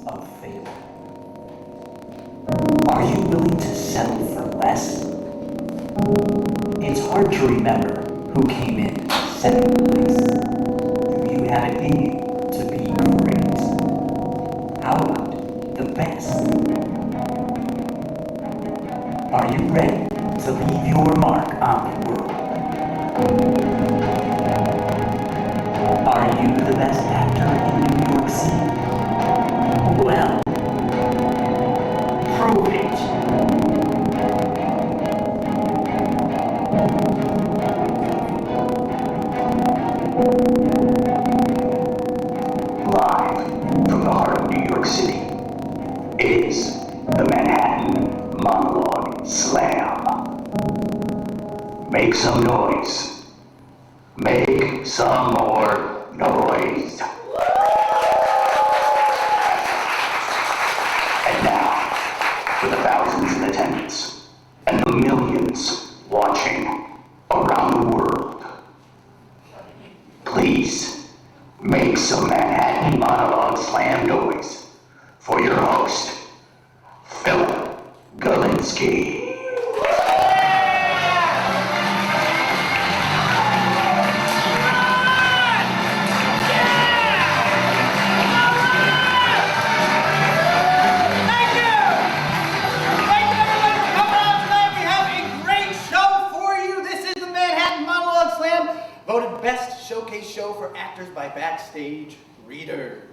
of failure. Are you willing to settle for less? It's hard to remember who came in second place. Do you have it in you to be great? How about the best? Are you ready to leave your mark on the world? Are you the best actor in New York City? Well, prove it. Live from the heart of New York City, it is the Manhattan Monologue Slam. Make some noise. Make some more noise. And now, for the thousands in attendance and the millions watching around the world, please make some Manhattan Monologue Slam noise for your host, Philip Galinsky. Voted Best Showcase Show for Actors by Backstage readers.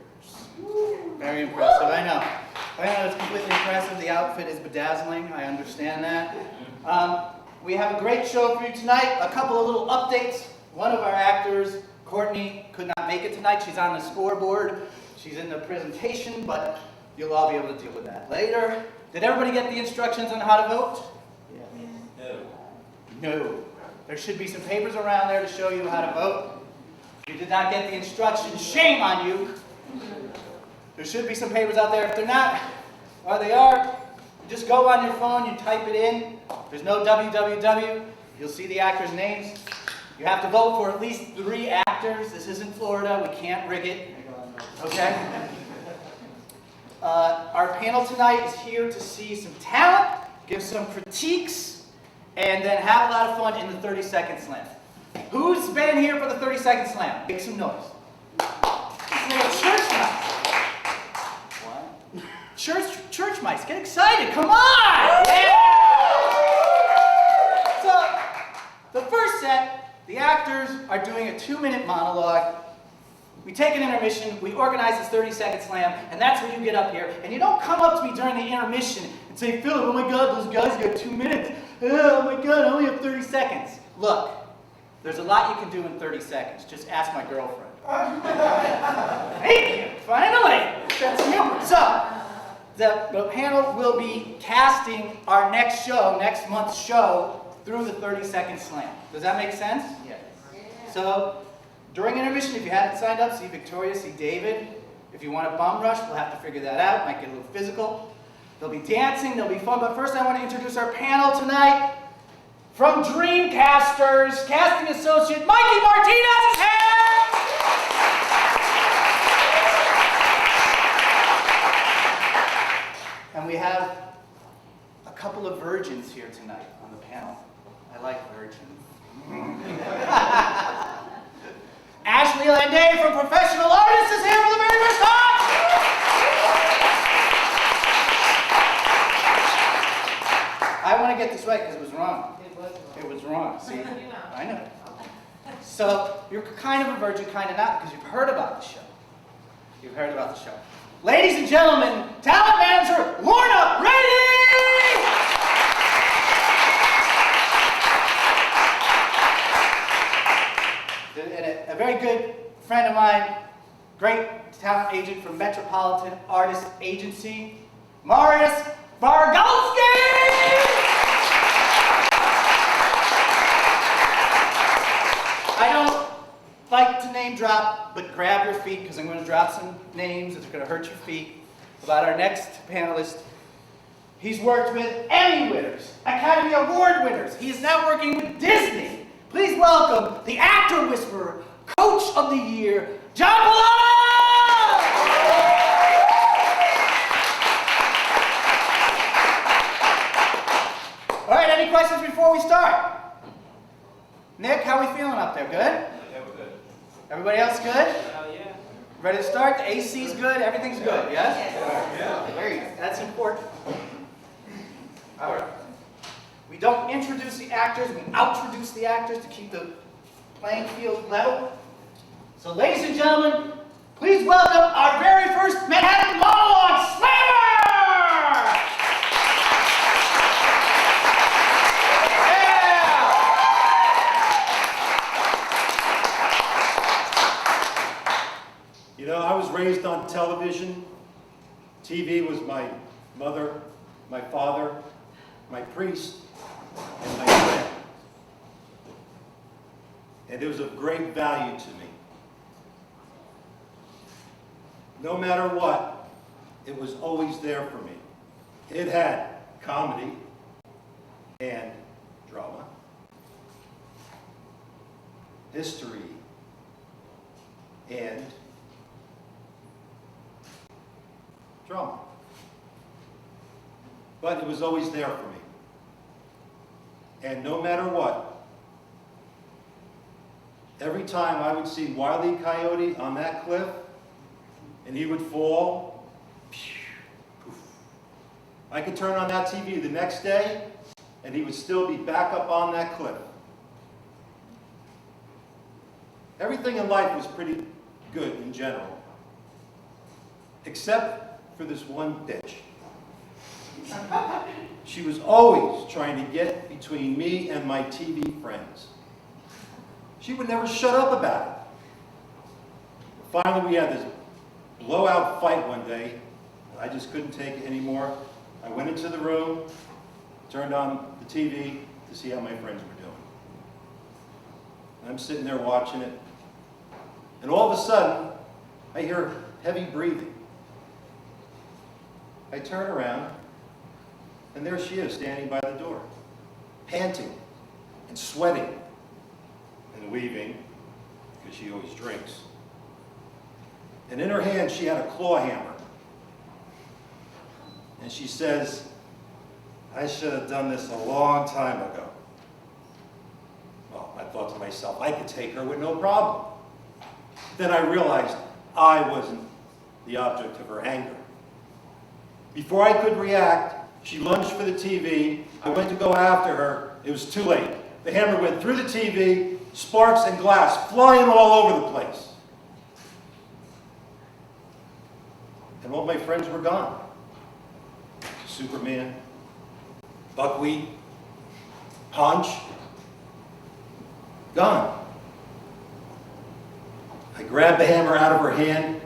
Very impressive, I know. It's completely impressive. The outfit is bedazzling, I understand that. We have a great show for you tonight. A couple of little updates. One of our actors, Courtney, could not make it tonight. She's on the scoreboard. She's in the presentation, but you'll all be able to deal with that later. Did everybody get the instructions on how to vote? Yeah. No. There should be some papers around there to show you how to vote. If you did not get the instructions, shame on you. There should be some papers out there. If they're not, or they are, you just go on your phone, you type it in. There's no www. You'll see the actors' names. You have to vote for at least 3 actors. This isn't Florida. We can't rig it. Okay? Our panel tonight is here to see some talent, give some critiques, and then have a lot of fun in the 30-second slam. Who's been here for the 30-second slam? Make some noise. Church mice. What? Church mice. Get excited. Come on! Yeah! So, the first set, the actors are doing a 2-minute monologue. We take an intermission, we organize this 30-second slam, and that's where you get up here. And you don't come up to me during the intermission and say, Philip, oh my God, those guys got 2 minutes. Oh my God, I only have 30 seconds. Look, there's a lot you can do in 30 seconds. Just ask my girlfriend. Thank you, finally. That's humor. So, the panel will be casting our next month's show, through the 30-second slam. Does that make sense? Yes. So, during intermission, if you haven't signed up, see Victoria, see David. If you want a bum rush, we'll have to figure that out. Might get a little physical. There'll be dancing, there'll be fun, but first I want to introduce our panel tonight. From Dreamcasters, casting associate Mikey Martinez is here! And we have a couple of virgins here tonight on the panel. I like virgins. Ashley Landay from Professional Artists is here for the very first time! I want to get this right because it was wrong. It was wrong. See? I know. So, you're kind of a virgin, kind of not, because you've heard about the show. You've heard about the show. Ladies and gentlemen, talent manager Lorna Brady! And a very good friend of mine, great talent agent from Metropolitan Artist Agency, Marius Bargalski! I don't like to name drop, but grab your feet because I'm going to drop some names that's going to hurt your feet about our next panelist. He's worked with Emmy winners, Academy Award winners. He is now working with Disney. Please welcome the actor whisperer, coach of the year, John Polano! devices before we start. Nick, how we feeling up there? Good? Yeah, we're good. Everybody else good? Yeah. Ready to start? The AC's good? Everything's good, yes? Yeah. There you go. That's important. All right. We don't introduce the actors, we outroduce the actors to keep the playing field level. So, ladies and gentlemen, please welcome our very first Manhattan Monologue Slammer! You know, I was raised on television. TV was my mother, my father, my priest, and my friend. And it was of great value to me. No matter what, it was always there for me. It had comedy and drama, history, and drama. But it was always there for me. And no matter what, every time I would see Wile E. Coyote on that cliff, and he would fall, poof, I could turn on that TV the next day, and he would still be back up on that cliff. Everything in life was pretty good in general, except for this one bitch. She was always trying to get between me and my TV friends. She would never shut up about it. Finally, we had this blowout fight one day. I just couldn't take it anymore. I went into the room, turned on the TV to see how my friends were doing. And I'm sitting there watching it, and all of a sudden, I hear heavy breathing. I turn around, and there she is, standing by the door, panting and sweating and weaving, because she always drinks. And in her hand, she had a claw hammer. And she says, "I should have done this a long time ago." Well, I thought to myself, I could take her with no problem. Then I realized I wasn't the object of her anger. Before I could react, she lunged for the TV. I went to go after her. It was too late. The hammer went through the TV, sparks and glass flying all over the place. And all my friends were gone. Superman, Buckwheat, Punch, gone. I grabbed the hammer out of her hand.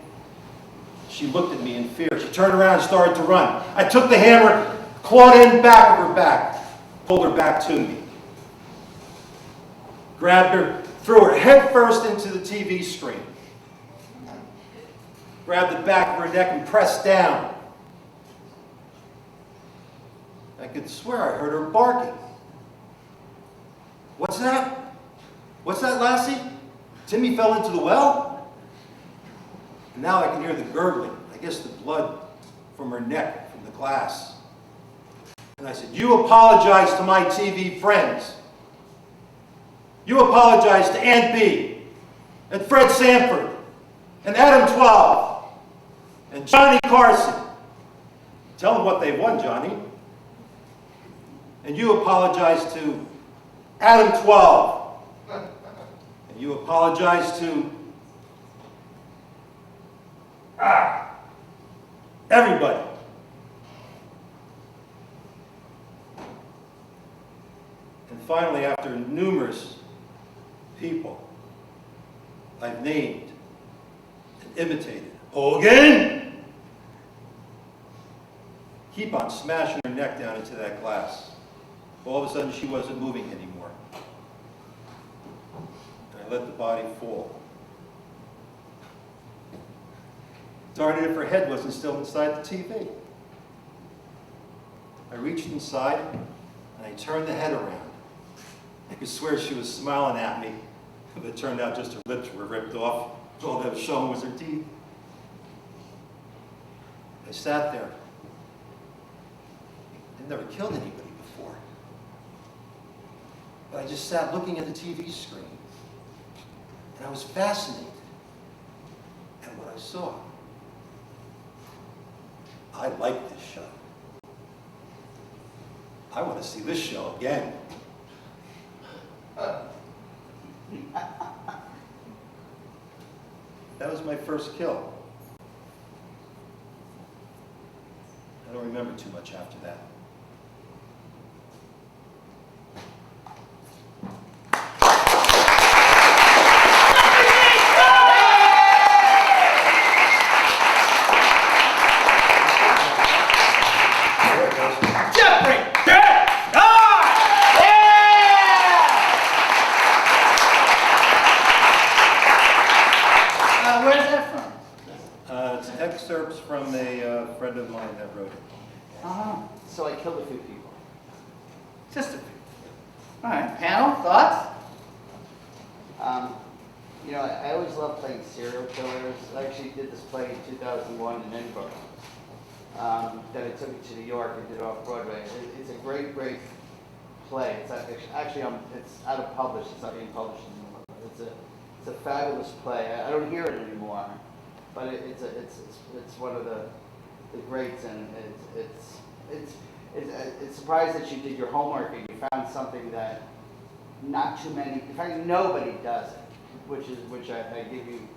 She looked at me in fear. She turned around and started to run. I took the hammer, clawed in back of her back, pulled her back to me. Grabbed her, threw her head first into the TV screen. Grabbed the back of her neck and pressed down. I could swear I heard her barking. "What's that? What's that, lassie? Timmy fell into the well?" And now I can hear the gurgling. I guess the blood from her neck, from the glass. And I said, "You apologize to my TV friends. You apologize to Aunt B, and Fred Sanford, and Adam 12, and Johnny Carson. Tell them what they won, Johnny. And you apologize to Adam 12. And you apologize to everybody." And finally, after numerous people I've named and imitated, Hogan, keep on smashing her neck down into that glass. All of a sudden, she wasn't moving anymore. And I let the body fall. Darn it, if her head wasn't still inside the TV. I reached inside, and I turned the head around. I could swear she was smiling at me, but it turned out just her lips were ripped off. All that was showing was her teeth. I sat there. I'd never killed anybody before. But I just sat looking at the TV screen, and I was fascinated at what I saw. I like this show. I want to see this show again. That was my first kill. I don't remember too much after that. It's excerpts from a friend of mine that wrote it. So I killed a few people. Just a few. All right. Panel, thoughts? You know, I always love playing serial killers. I actually did this play in 2001 in Edinburgh. Then I took it to New York and did it off Broadway. It's a great, great play. It's actually it's out of publish. It's not being published anymore. It's a fabulous play. I don't hear it anymore, but it's one of the greats, and it's surprised that you did your homework and you found something that not too many, in fact, nobody does it, which I give you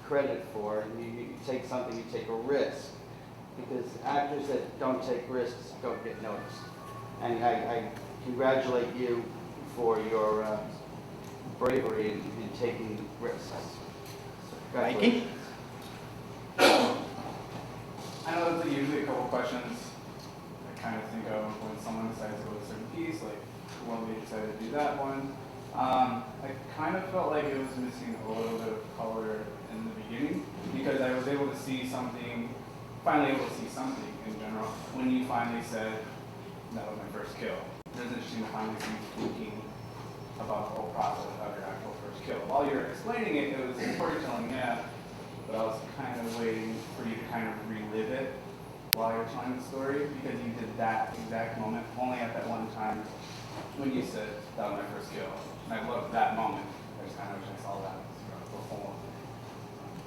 credit for. You take something, you take a risk, because actors that don't take risks don't get noticed. And I congratulate you for your bravery in taking risks. Mikey? I know there's usually a couple questions I kind of think of when someone decides to go to a certain piece, like when we decided to do that one. I kind of felt like it was missing a little bit of color in the beginning, because I was able to see something, finally able to see something in general, when you finally said, that was my first kill. It was interesting to finally see you thinking about the whole process of your actual first kill. While you were explaining it, it was storytelling, yeah, but I was kind of waiting for you to kind of relive it while you were telling the story, because you did that exact moment only at that one time when you said, that was my first kill. And I loved that moment. I just kind of wish I saw that throughout the whole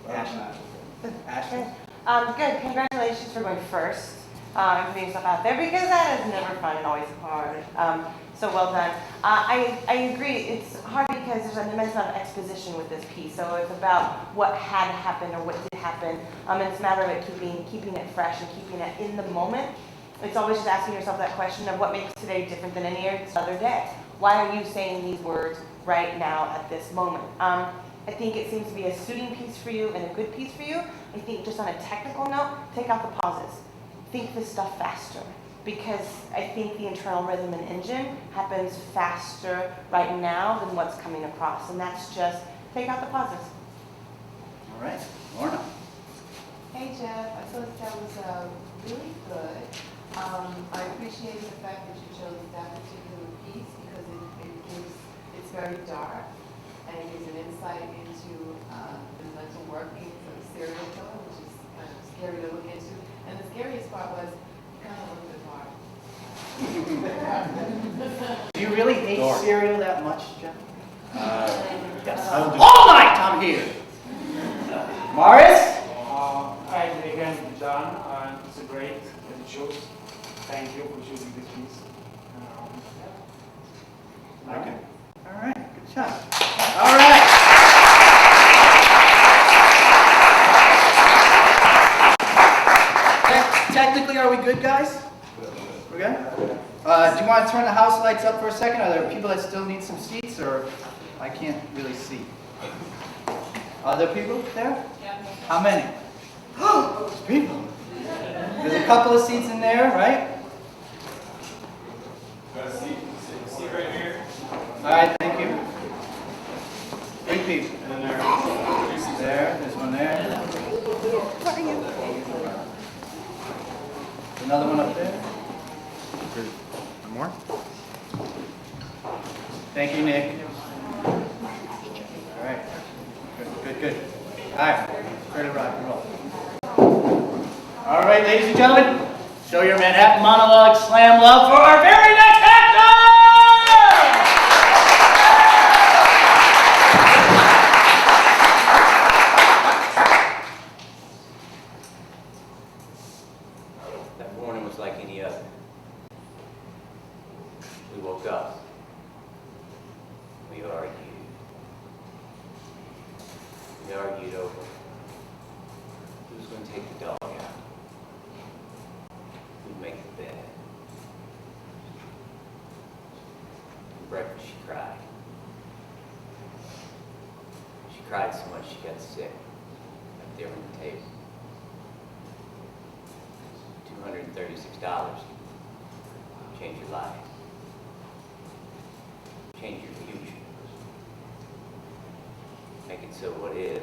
thing. Ashley? Good. Congratulations for going first and putting yourself out there, because that is never fun and always hard. So well done. I agree. It's hard because there's an immense amount of exposition with this piece. So it's about what had happened or what did happen. And it's a matter of it keeping it fresh and keeping it in the moment. It's always just asking yourself that question of what makes today different than any other day. Why are you saying these words right now at this moment? I think it seems to be a suiting piece for you and a good piece for you. I think just on a technical note, take out the pauses. Think this stuff faster, because I think the internal rhythm and engine happens faster right now than what's coming across. And that's just, take out the pauses. All right. Lorna? Hey Jeff, I thought that was really good. I appreciated the fact that you chose that particular piece, because it's very dark, and it gives an insight into the mental workings of a serial killer, which is kind of scary to look into. And the scariest part was, you kind of looked at hard. Do you really hate Dark. cereal that much, Jeff? Yes. I don't do All night I'm here. Morris? Hi again, John. It's a great shows. Thank you for choosing this piece. Thank you. All right. Good job. All right. Technically, are we good, guys? We're good? Do you want to turn the house lights up for a second? Are there people that still need some seats, or I can't really see? Are there people there? Yeah. How many? Oh, there's people. There's a couple of seats in there, right? Got a seat right here. All right, thank you. 3 people. And then There's one there. Another one up there. One more? Thank you, Nick. All right. Good. All right, ready to rock and roll. All right, ladies and gentlemen, show your Manhattan Monologue Slam love for our very next actor! That morning was like any other. We woke up. We argued. We argued over who's going to take the dog out, who'd make the bed. For breakfast, she cried. She cried so much she got sick up there on the table. $236. Change your life. Change your future. Make it so what is.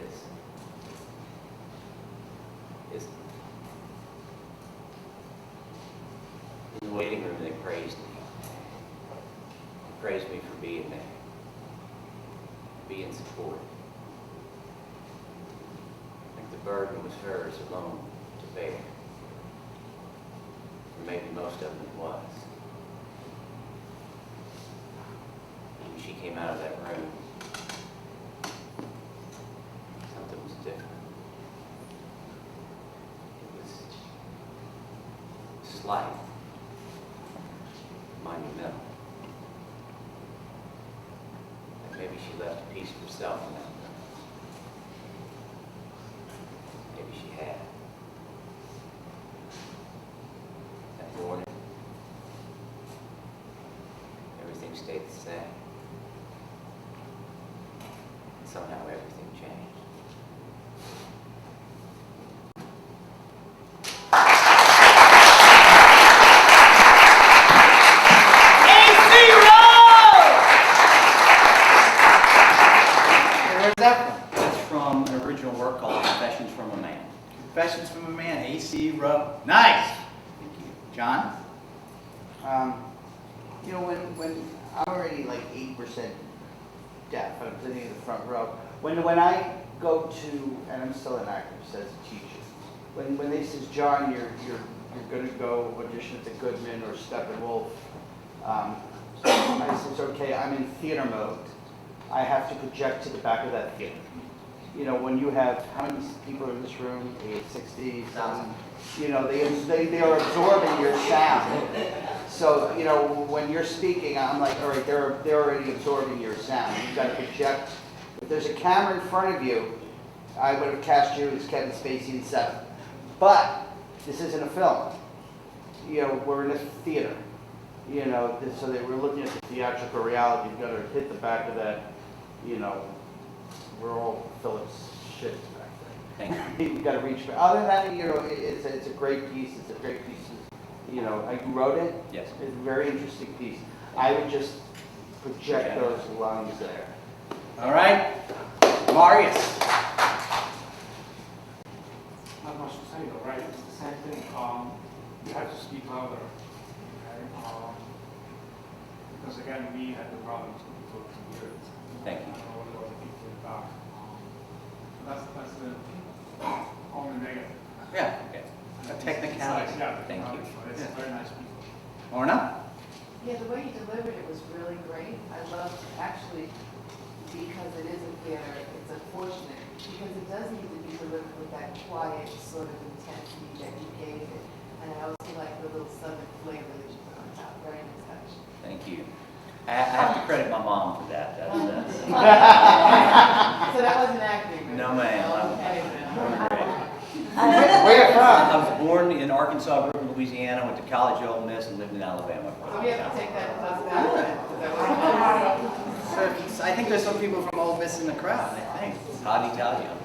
In the waiting room, they praised me. They praised me for being there, being supported. I think the burden was hers alone to bear. Or maybe most of them it was. When she came out of that room, something was different. It was slight, monumental. And maybe she left a piece of herself in that room. Maybe she had. That morning, everything stayed the same. And somehow everything changed. Where's that from? That's from an original work called Confessions from a Man. Confessions from a Man, A.C. Rowe. Nice. Thank you. John? You know, when I'm already like 80% deaf, I'm sitting in the front row. When I go to, and I'm still an actor, says a teacher. When they says, John, you're going to go audition at the Goodman or Steppenwolf, I says, okay, I'm in theater mode. I have to project to the back of that theater. You know, when you have, how many people in this room? 60, 1,000. You know, they are absorbing your sound. So, you know, when you're speaking, I'm like, all right, they're already absorbing your sound. You've got to project. If there's a camera in front of you, I would have cast you as Kevin Spacey in 7. But this isn't a film. You know, we're in a theater. You know, so they were looking at the theatrical reality. You've got to hit the back of that, you know, rural Phillips shit back there. Thank you. You've got to reach back. Other than that, you know, it's a great piece. It's a great piece. You know, you wrote it? Yes. It's a very interesting piece. I would just project those lungs there. All right. Marius. Not much to say though, right? It's the same thing. You have to speak louder, okay? Because again, we had the problem to hear it. Thank you. I don't know what other people in the back. That's the only negative. Yeah. Okay. A technicality. Yeah, Thank you. It's Yeah. very nice people. Orna? Yeah, the way you delivered it was really great. I loved, actually, because it is a theater, it's unfortunate, because it does need to be delivered with that quiet sort of intensity that you gave it. And I also like the little southern flavor that you put on top. Very nice touch. Thank you. I have to credit my mom for that. That's So that wasn't acting, right? No, ma'am. Okay, then. Where from? I was born in Arkansas, grew up in Louisiana, went to college at Ole Miss, and lived in Alabama for a So long we have to time. take that plus that one. So I think there's some people from Ole Miss in the crowd, I think. Hot Italian.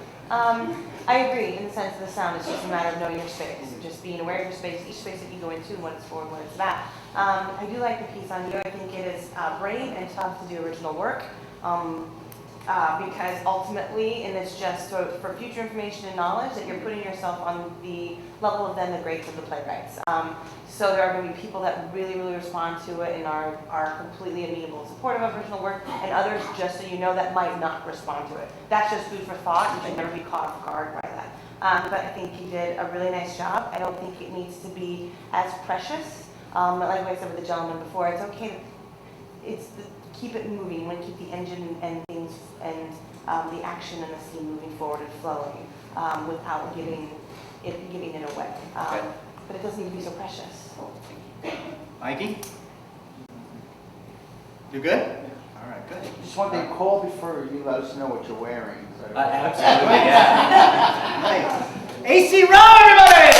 I agree in the sense of the sound. It's just a matter of knowing your space, just being aware of your space, each space that you go into, what it's for, and what it's about. I do like the piece on you. I think it is brave and tough to do original work. Because ultimately, and it's just for future information and knowledge, that you're putting yourself on the level of then the greats of the playwrights. So there are going to be people that really, really respond to it and are completely amenable and supportive of original work, and others, just so you know, that might not respond to it. That's just food for thought. You should never be caught off guard by that. But I think you did a really nice job. I don't think it needs to be as precious. Like I said with the gentleman before, it's okay. Keep it moving. You want to keep the engine and things and the action and the scene moving forward and flowing without getting in a way. Okay. but it doesn't need to be so precious. Mikey? You good? All right, good. Just one thing, call before you let us know what you're wearing. Absolutely, yeah. AC Row, everybody!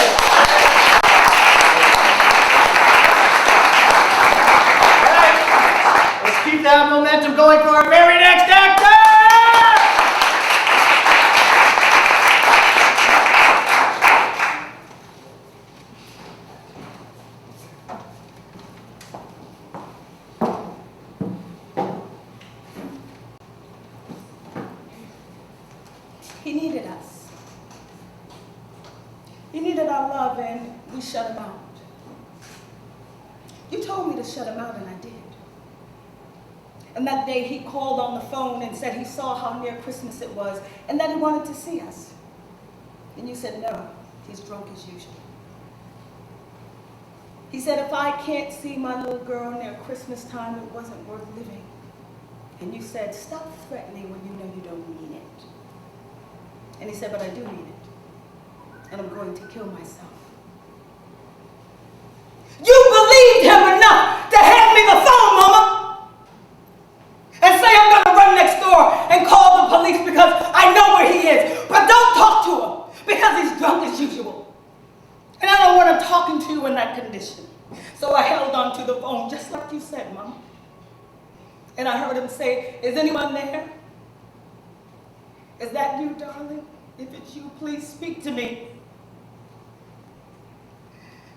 All right, let's keep that momentum going for our very next actor! He needed us. He needed our love, and we shut him out. You told me to shut him out, and I did. And that day he called on the phone and said he saw how near Christmas it was and that he wanted to see us. And you said, no, he's drunk as usual. He said, if I can't see my little girl near Christmas time, it wasn't worth living. And you said, stop threatening when you know you don't mean it. And he said, but I do mean it. And I'm going to kill myself. You believed him enough to hand me the phone, Mama, and say I'm going to run next door and call the police because I know where he is. But don't talk to him because he's drunk as usual. And I don't want him talking to you in that condition. So I held on to the phone just like you said, Mama. And I heard him say, is anyone there? Is that you, darling? If it's you, please speak to me.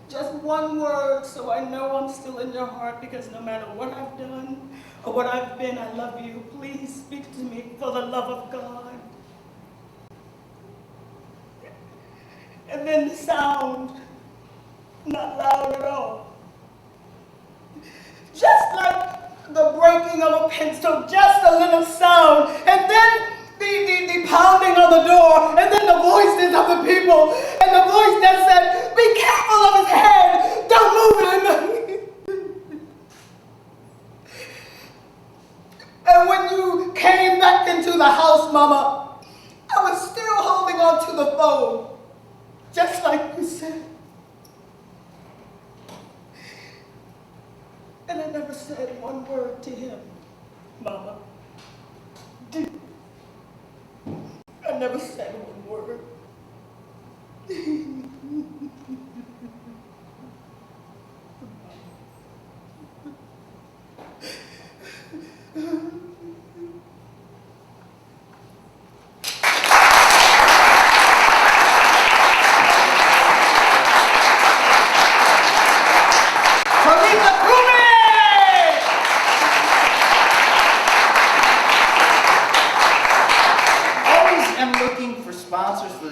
Just one word so I know I'm still in your heart, because no matter what I've done or what I've been, I love you. Please speak to me for the love of God. And then the sound, not loud at all. Just like the breaking of a pencil, just a little sound. And then the pounding on the door, and then the voices of the people, and the voice that said, be careful of his head, don't move him. And when you came back into the house, Mama, I was still holding on to the phone, just like you said. And I never said one word to him, Mama. I never said one word.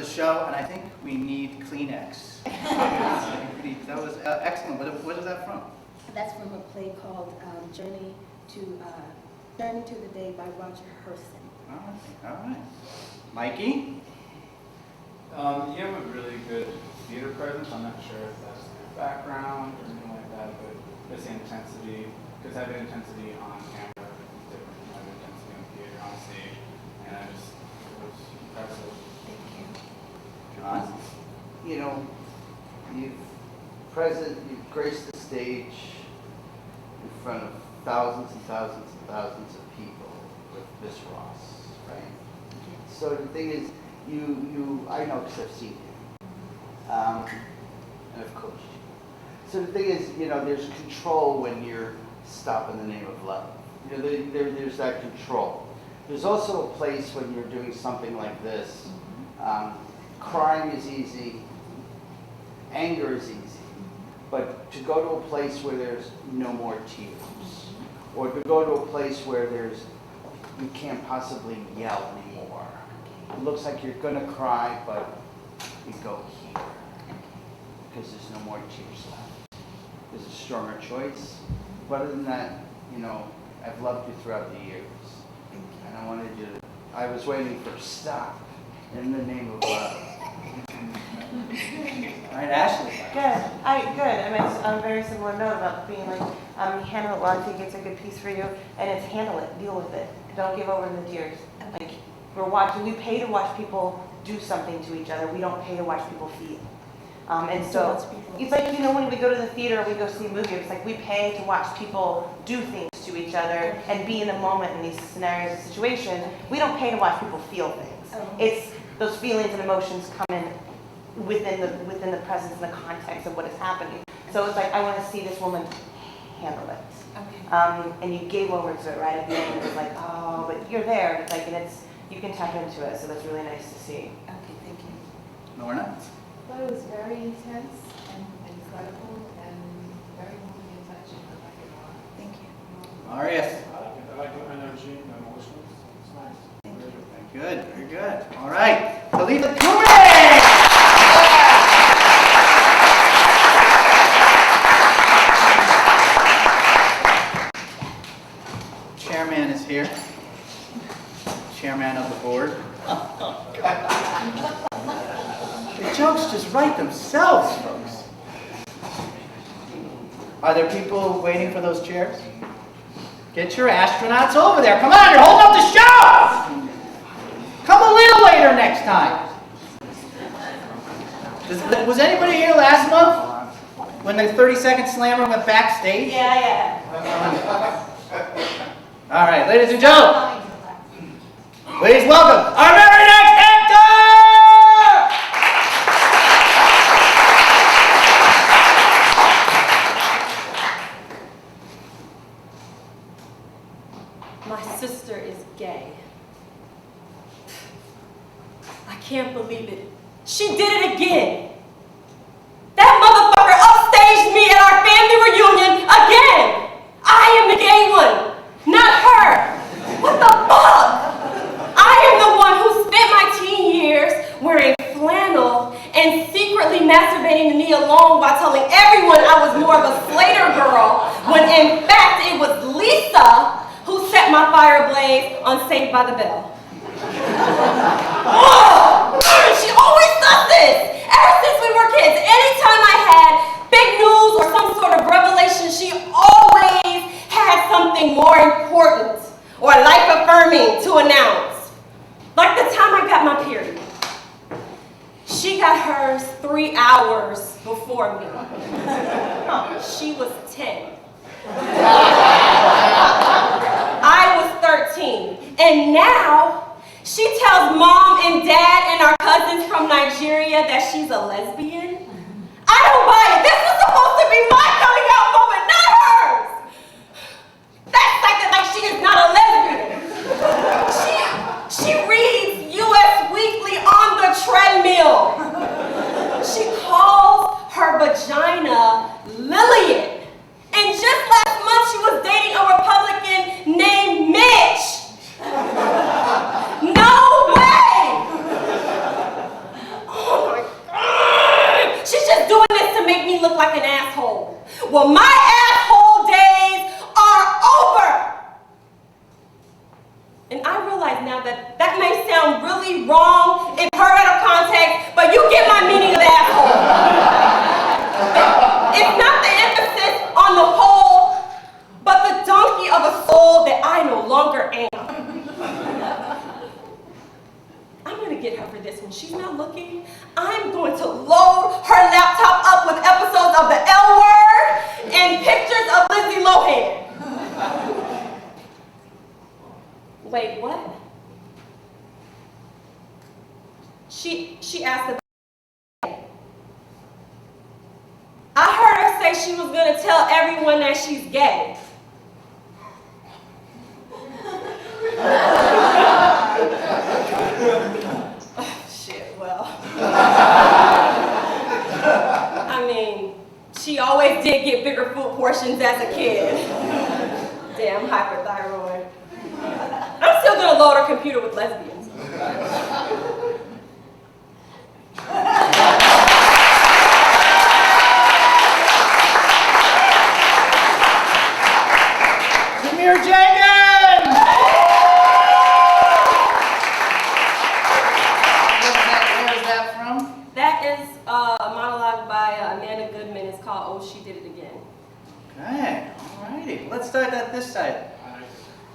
Show, and I think we need Kleenex. That was excellent. What is that from? That's from a play called Journey to the Day by Roger Herson. All right. Mikey? You have a really good theater presence. I'm not sure if that's your background or anything like that, but just the intensity, because having intensity on camera is different from having intensity on theater on stage, and it was impressive. You know, you've graced the stage in front of thousands and thousands and thousands of people with Miss Ross, right? So the thing is, I know because I've seen you, and I've coached you. So the thing is, you know, there's control when you're stopping the name of love. You know, there's that control. There's also a place when you're doing something like this. Crying is easy, anger is easy, but to go to a place where there's no more tears, or to go to a place where you can't possibly yell anymore. It looks like you're gonna cry, but you go here, because there's no more tears left. There's a stronger choice, but other than that, you know, I've loved you throughout the years, and I was waiting for stop in the name of love. All right, Ashley. Good. I mean, it's a very similar note about being like, you handle it well, I think it's a good piece for you, and it's handle it, deal with it. Don't give over to the tears. Like, we pay to watch people do something to each other. We don't pay to watch people feel. And so it's like, you know, when we go to the theater, we go see a movie, it's like we pay to watch people do things to each other and be in the moment in these scenarios and situations. We don't pay to watch people feel things. It's those feelings and emotions come in within the presence and the context of what is happening. So it's like, I want to see this woman handle it. Okay. And you gave over to it right at the end. It was like, oh, but you're there. It's like, and it's, you can tap into it. So that's really nice to see. Okay, thank you. Lorna? Well, it was very intense and incredible and very moving and touching. I like it a lot. Thank you. Marius? I like the energy and emotions. It's nice. Good, very good. All right. Talitha Kume! Chairman is here. Chairman of the board. The jokes just write themselves, folks. Are there people waiting for those chairs? Get your astronauts over there. Come on, you're holding up the show! Come a little later next time. Was anybody here last month when the 30-second slammer went backstage? Yeah. All right, ladies and gentlemen, please welcome our very next actor! My sister is gay. I can't believe it. She did it again. That motherfucker upstaged me at our family reunion again. I am the gay one, not her. What the fuck? I am the one who spent my teen years wearing flannel and secretly masturbating to me alone while telling everyone I was more of a Slater girl, when in fact it was Lisa who set my fire ablaze on Saved by the Bell. Oh, she always does this. Ever since we were kids, anytime I had big news or some sort of revelation, she always had something more important or life-affirming to announce. Like the time I got my period. She got hers 3 hours before me. She was 10. I was 13. And now, she tells mom and dad and our cousins from Nigeria that she's a lesbian. I don't buy it. This was supposed to be my coming out moment, not hers. That's like she is not a lesbian. She reads U.S. Weekly on the treadmill. She calls her vagina Lillian. And just last month, she was dating a Republican named Mitch. No way! Oh my God! She's just doing this to make me look like an asshole. Well, my asshole days are over! And I realize now that that may sound really wrong if heard out of context, but you get my meaning of asshole. It's not the emphasis on the whole, but the donkey of a soul that I no longer am. I'm gonna get her for this when she's not looking. I'm going to load her laptop up with episodes of the L Word and pictures of Lindsay Lohan. Wait, what? She asked about. I heard her say she was gonna tell everyone that she's gay. Shit, well. I mean, she always did get bigger food portions as a kid. Damn hyperthyroid. I'm still gonna load her computer with lesbians. Jameer Jenkins! Where is that from? That is a monologue by Amanda Goodman. It's called Oh, She Did It Again. Okay, alrighty. Let's start at this side.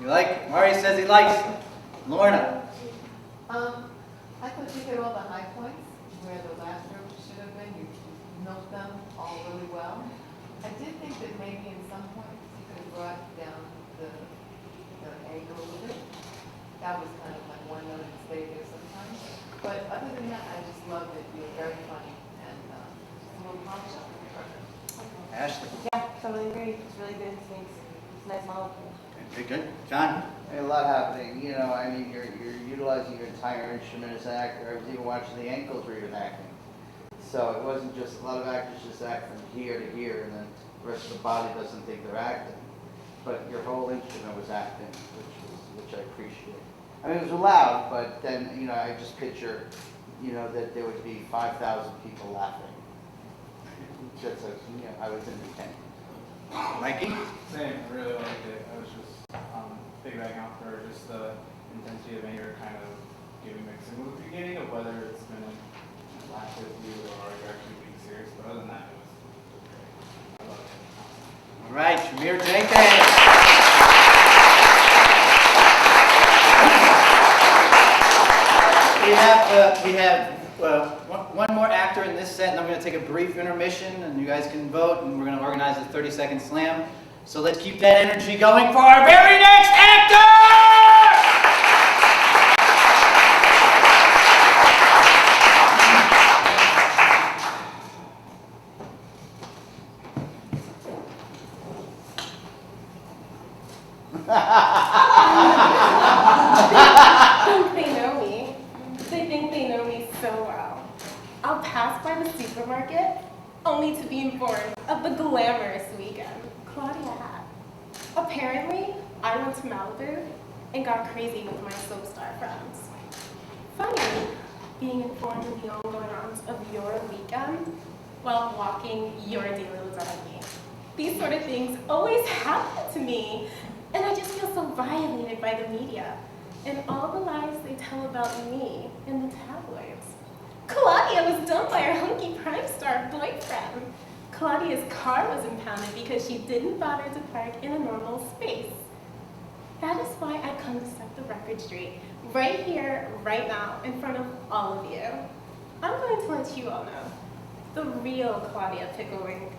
You like it? Mari says he likes it. Lorna. I thought you hit all the high points where the laughter should have been. You maybe in some points you could have brought down the angle a little bit. That was kind of like one note that stayed there sometimes. But other than that, I just loved it. You were very funny and just a little polish up. Ashley? Yeah, totally agree. It's really good. Thanks. It's a nice model. Okay, good. John? A lot happening, you know, I mean, you're utilizing your entire instrument as an actor. I was even watching the ankles were even acting. So it wasn't just, a lot of actors just act from here to here and then the rest of the body doesn't think they're acting. But your whole instrument was acting, which I appreciate. I mean, it was loud, but then, you know, I just picture, you know, that there would be 5,000 people laughing. Just as, you know, I was entertained. Mikey? Same, I really liked it. I was just piggybacking off her, just the intensity of anger kind of giving mixed signals at the beginning of whether it's been a laugh with you or you're actually being serious. But other than that, it was great. I loved it. All right, Shamir Jenkins. We have one more actor in this set, and I'm going to take a brief intermission, and you guys can vote, and we're going to organize a 30-second slam. So let's keep that energy going for our very next actor! They know me. They think they know me so well. I'll pass by the supermarket only to be informed of the glamorous weekend Claudia had. Apparently, I went to Malibu and got crazy with my soap star friends. Funny, being informed of the ongoings of your weekend while walking your daily lasagna. These sort of things always happen to me, and I just feel so violated by the media and all the lies they tell about me in the tabloids. Claudia was dumped by her hunky Prime Star boyfriend. Claudia's car was impounded because she didn't bother to park in a normal space. That is why I come to set the record straight, right here, right now, in front of all of you. I'm going to let you all know the real Claudia Picklewick.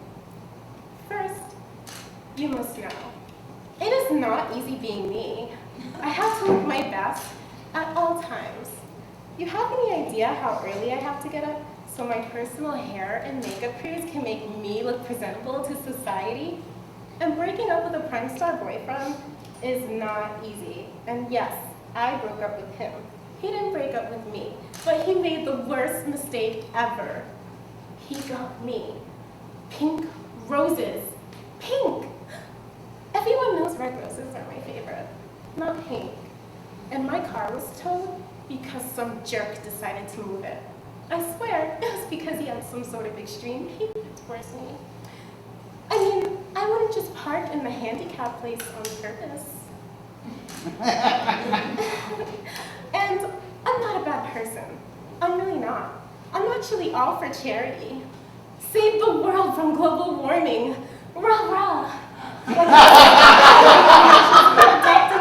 First, you must know, it is not easy being me. I have to look my best at all times. You have any idea how early I have to get up so my personal hair and makeup crews can make me look presentable to society? And breaking up with a Prime Star boyfriend is not easy. And yes, I broke up with him. He didn't break up with me, but he made the worst mistake ever. He got me pink roses. Pink! Everyone knows red roses are my favorite, not pink. And my car was towed because some jerk decided to move it. I swear, it was because he had some sort of extreme hatred towards me. I mean, I wouldn't just park in the handicap place on purpose. And I'm not a bad person. I'm really not. I'm actually all for charity. Save the world from global warming. Rah, rah. Adopted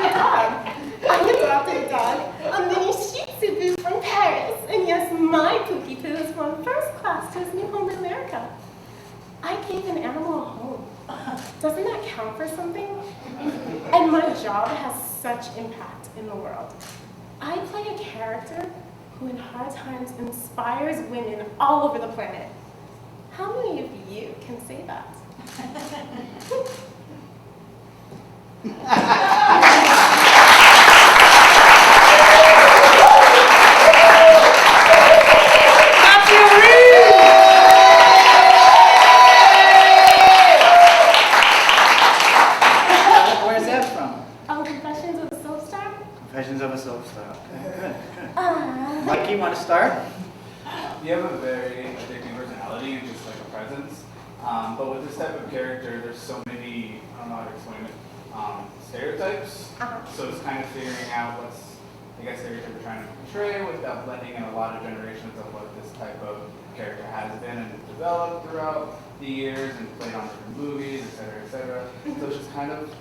a dog. I adopted a dog, a mini Shih Tzu from Paris. And yes, my Pookie Poo has flown first class to his new home in America. I gave an animal a home. Doesn't that count for something? And my job has such impact in the world. I play a character who in hard times inspires women all over the planet. How many of you can say that? Where's that from? Confessions of a Soap Star? Confessions of a Soap Star. Okay, good. Mikey, want to start? You have a very addicting personality and just like a presence. But with this type of character, there's so many, I don't know how to explain it, stereotypes. So it's kind of figuring out what's, I guess, stereotype you're trying to portray without blending in a lot of generations of what this type of character has been and developed throughout the years and played on different movies, et cetera, et cetera. So it's just kind of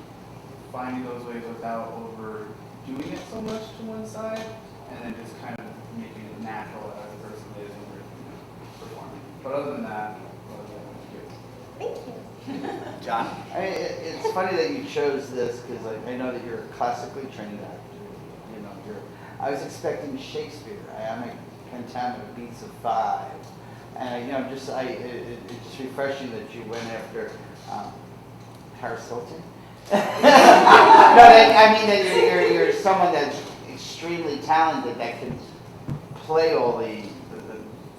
finding those ways without overdoing it so much to one side, and then just kind of making it natural as a person is when they're performing. But other than that, well, yeah, Thank you. John? I mean, it's funny that you chose this because I know that you're a classically trained actor. You know, I was expecting Shakespeare. I'm a pentameter, beats of 5, and you know, it's just refreshing that you went after Paris Hilton. No, I mean that you're someone that's extremely talented that can play all the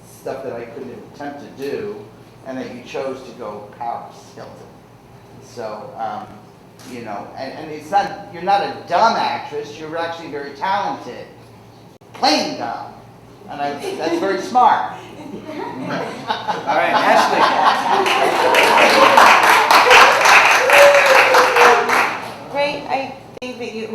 stuff that I couldn't attempt to do, and that you chose to go Paris Hilton. So, you know, and it's not, you're not a dumb actress, you're actually very talented. Playing dumb. And that's very smart. All right, Ashley. Great. I think that you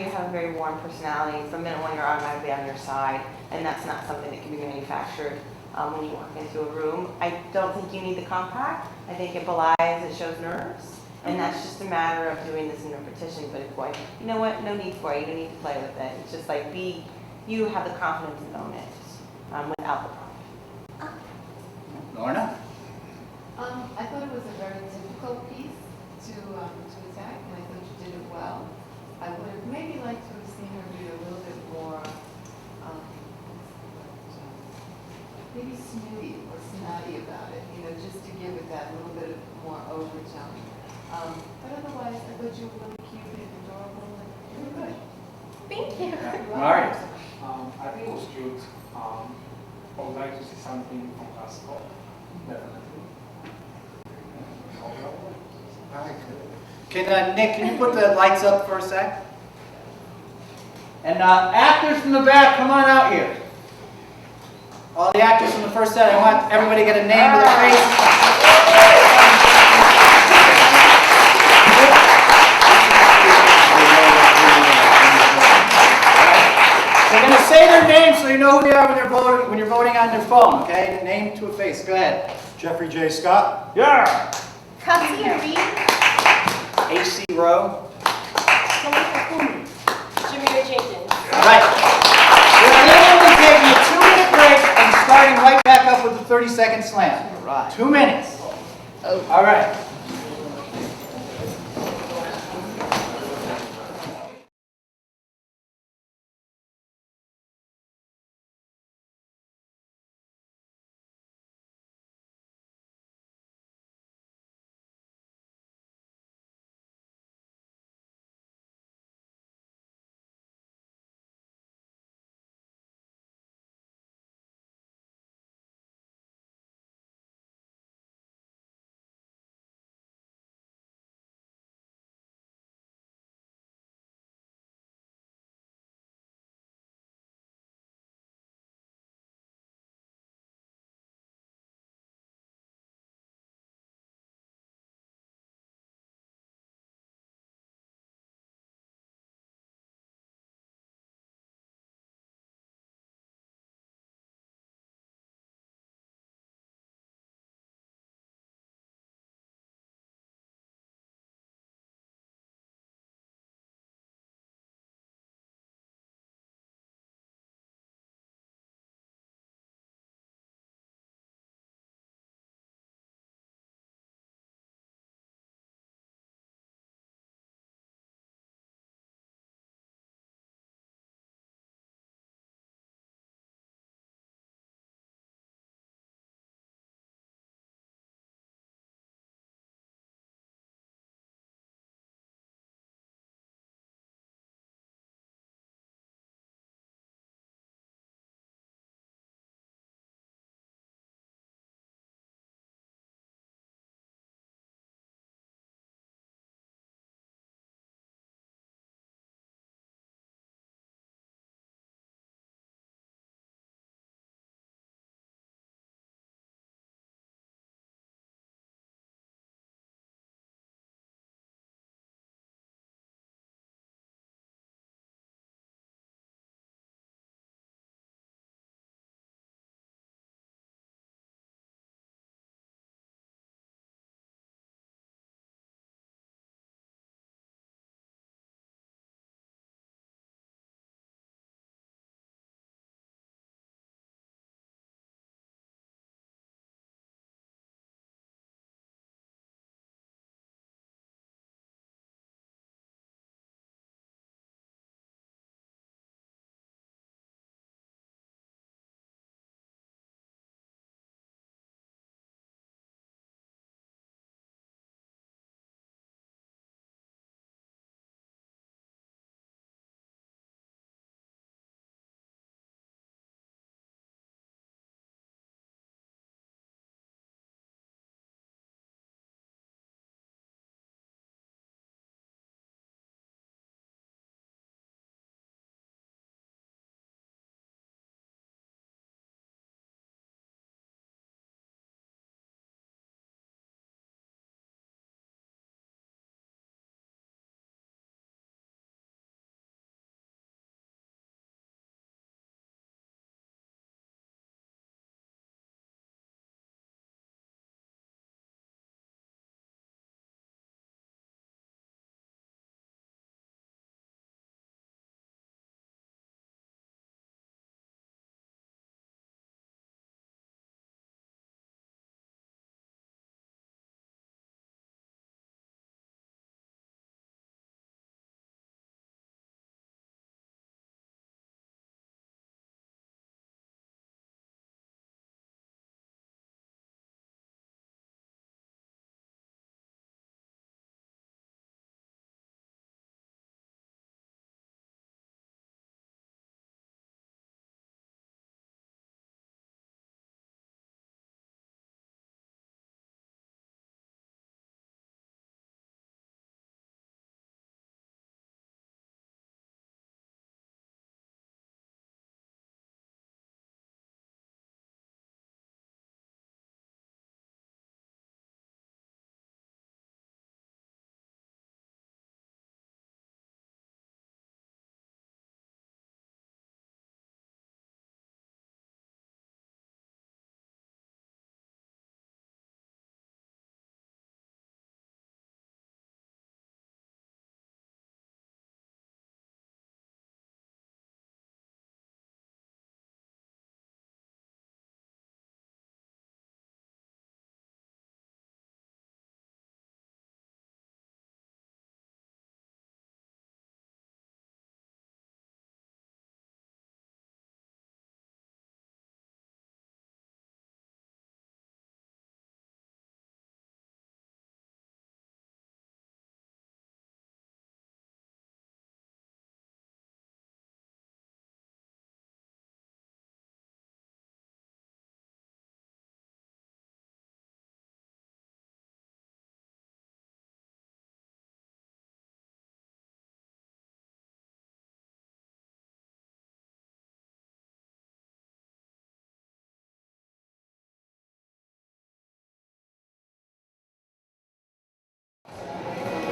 have a very warm personality. From the minute when you're automatically on your side, and that's not something that can be manufactured when you walk into a room. I don't think you need the compact. I think it belies, it shows nerves. And that's just a matter of doing this in repetition, but it's going, you know what, no need for it, you don't need to play with it. It's just like you have the confidence to own it without the prompt. Lorna? I thought it was a very difficult piece to attack, and I thought you did it well. I would have maybe liked to have seen her be a little bit more, maybe snooty or snotty about it, you know, just to give it that little bit more overtone. But otherwise, I thought you were really cute and adorable, and you were good. Thank you. Marius? I think it was cute. I would like to see something from classical, definitely. Nick, can you put the lights up for a sec? And actors from the back, come on out here. All the actors from the first set, I want everybody to get a name with their face. They're going to say their names so you know who they are when you're voting on their phone, okay? Name to a face. Go ahead. Jeffrey J. Scott. Yeah. Katia Reed. AC Rowe. Jamira Jenkins. All right. We're going to take a 2-minute break and starting right back up with the 30-second slam. All right. 2 minutes. All right.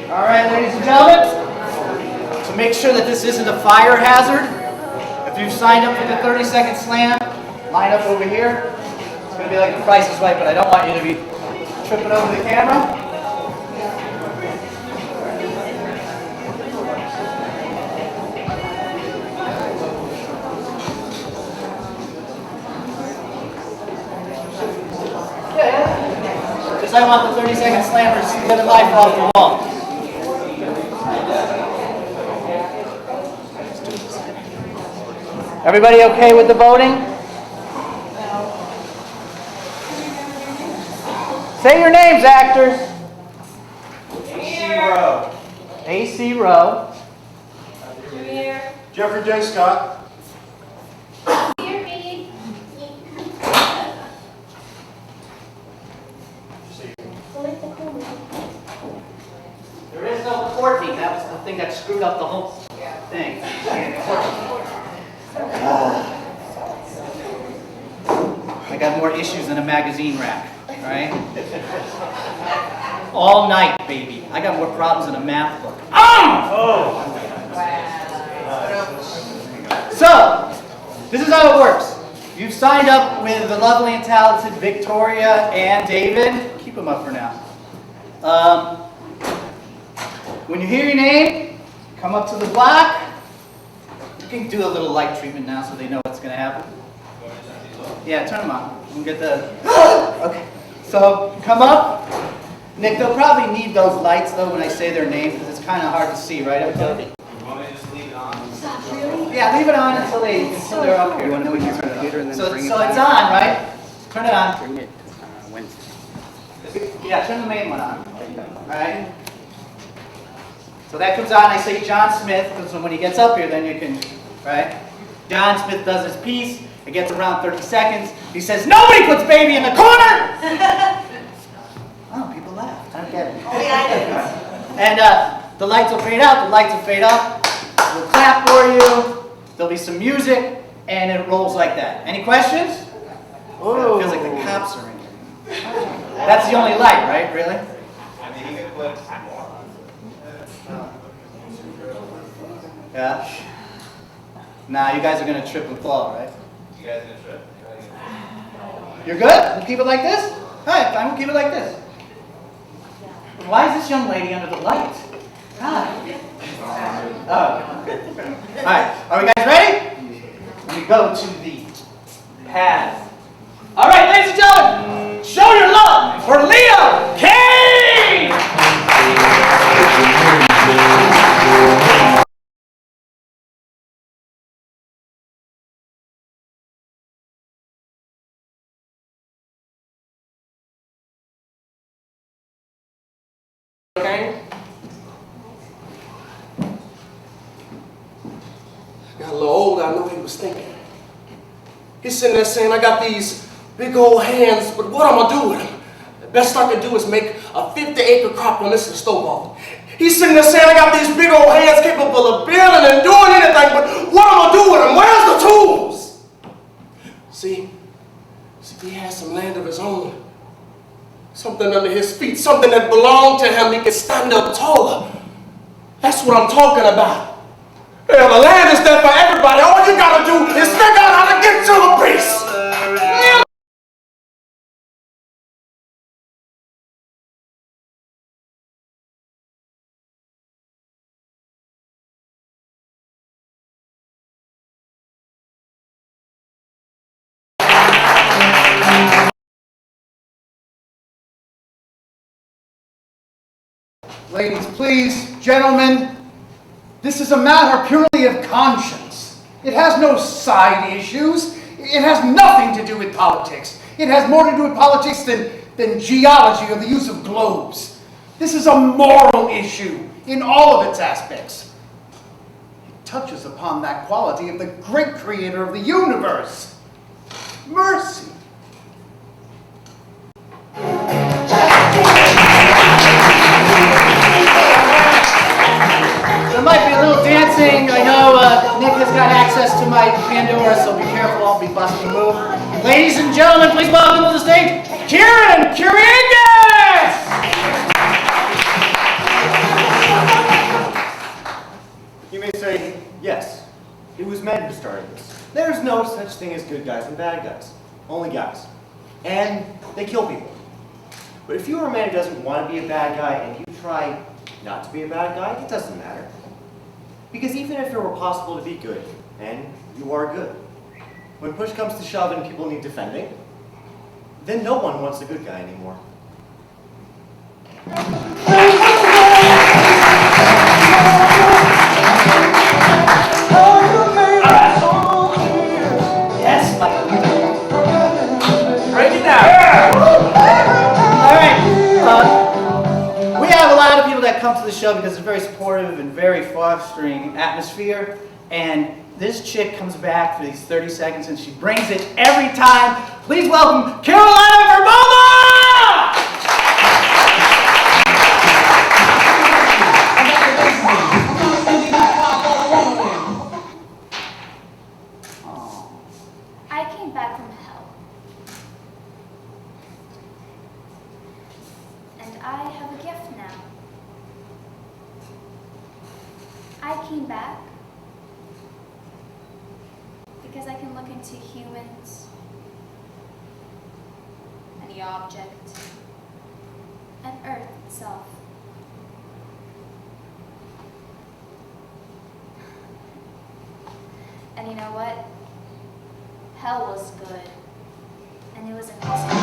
All right, ladies and gentlemen, to make sure that this isn't a fire hazard, if you've signed up for the 30-second slam, line up over here. It's going to be like The Price is Right, but I don't want you to be tripping over the camera. Because I want the 30-second slammers living life off the wall. Everybody okay with the voting? Say your names, actors. A.C. Rowe. A.C. Rowe. Junior. Jeffrey J. Scott. Here, Reed. There is no Courtney. That was the thing that screwed up the whole thing. I got more issues than a magazine rack, right? All night, baby. I got more problems than a math book. So, this is how it works. You've signed up with the lovely and talented Victoria and David. Keep them up for now. When you hear your name, come up to the block. You can do a little light treatment now so they know what's going to happen. Yeah, turn them on. We'll get the... Okay. So, come up. Nick, they'll probably need those lights, though, when I say their name, because it's kind of hard to see, right? Okay. You want me to just leave it on? Yeah, leave it on until they're up here. You want to when you turn the computer and then So bring it's it back? on, right? Turn it on. Bring it Wednesday. Yeah, turn the main one on. Alright? So that comes on, I say John Smith, because when he gets up here, then you can, right? John Smith does his piece, it gets around 30 seconds, he says, "Nobody puts baby in the corner!" Oh, people laughed, I don't get it. And the lights will fade out, the lights will fade up, we'll clap for you, there'll be some music, and it rolls like that. Any questions? Oh, it feels like the cops are in here. That's the only light, right? Really? I mean, you can put more on. Yeah? Nah, you guys are gonna trip and fall, right? You guys gonna trip? You're good? We'll keep it like this? Alright, fine, we'll keep it like this. Why is this young lady under the light? God. Oh. Alright, are we guys ready? We go to the pad. Alright, ladies and gentlemen, show your love for Leo Kane! Okay. Got a little older, I know he was thinking. He's sitting there saying, "I got these big old hands, but what am I do with them? The best I can do is make a 50-acre crop on Mr. Stovall." He's sitting there saying, "I got these big old hands capable of building and doing anything, but what am I do with them? Where's the tools?" See, he has some land of his own. Something under his feet, something that belonged to him. He can stand up taller. That's what I'm talking about. Yeah, the land is there for everybody. All you gotta do is figure out how to get to the priest. Ladies, please, gentlemen, this is a matter purely of conscience. It has no side issues. It has nothing to do with politics. It has more to do with politics than geology or the use of globes. This is a moral issue in all of its aspects. It touches upon that quality of the great creator of the universe, mercy. There might be a little dancing. I know Nick has got access to my Pandora, so be careful, I'll be busting a move. Ladies and gentlemen, please welcome to the stage, Kieran Kuriagas! bad guys. Only guys. And they kill people. But if you are a man who doesn't want to be a bad guy and you try not to be a bad guy, it doesn't matter. Because even if it were possible to be good, and you are good, when push comes to shove and people need defending, then no one wants a good guy anymore. Yes, Michael. Break it down. All right. We have a lot of people that come to the show because it's a very supportive and very fostering atmosphere. And this chick comes back for these 30 seconds and she brings it every time. Please welcome Carolina Verboma! I came back from hell. And I have a gift now. I came back because I can look into humans, any object, and Earth itself. And you know what? Hell was good, and it was impossible.